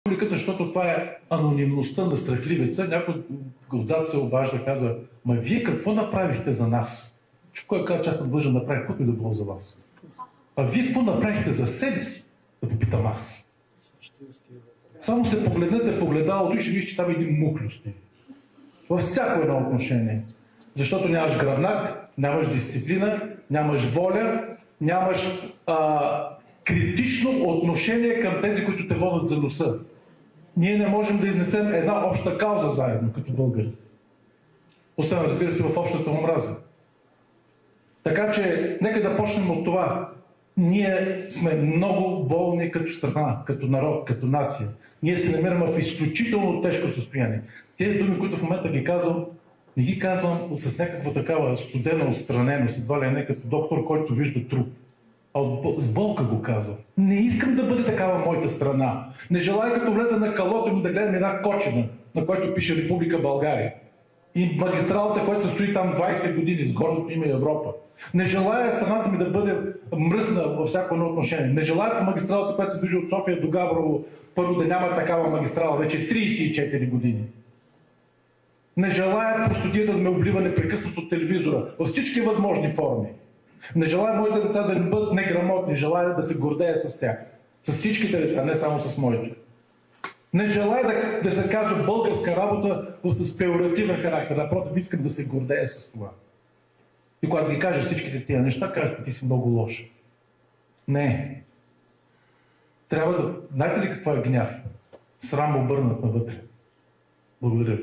публиката, защото това е анонимността на страхливеца. Някой отзад се обажда, казва: ма вие какво направихте за нас? Кой казва, че аз съм длъжен да направя каквото и да било за вас? А вие какво направихте за себе си? Да попитам аз. Само се погледнете в огледалото и ще виж, че там един мухлю стои. Във всяко едно отношение. Защото нямаш гръбнак, нямаш дисциплина, нямаш воля, нямаш критично отношение към тези, които те водят за носа. Ние не можем да изнесем една обща кауза заедно, като българи. Освен, разбира се, в общата омраза. Така че, нека да почнем от това. Ние сме много болни като страна, като народ, като нация. Ние се намираме в изключително тежко състояние. Тези думи, които в момента ги казвам, не ги казвам с някаква такава студена отстраненост, едва ли не като доктор, който вижда труп. А с болка го казвам. Не искам да бъде такава моята страна. Не желая като влезе на калото ми да гледам една кочина, на която пише Република България. И магистралата, която се стои там 20 години, с гордото име Европа. Не желая страната ми да бъде мръсна във всяко едно отношение. Не желая магистралата, която се движи от София до Габрово, първо да няма такава магистрала вече 34 години. Не желая простотията да ме облива непрекъснато от телевизора, във всички възможни форми. Не желая моите деца да не бъдат неграмотни, желая да се гордея с тях. С всичките деца, не само с моите. Не желая да се казва българска работа с пеоративен характер. Напротив, искам да се гордея с това. И когато ги кажеш всичките тия неща, кажеш, ти си много лош. Не. Трябва да... Знаете ли какво е гняв? Срам обърнат навътре. Благодаря.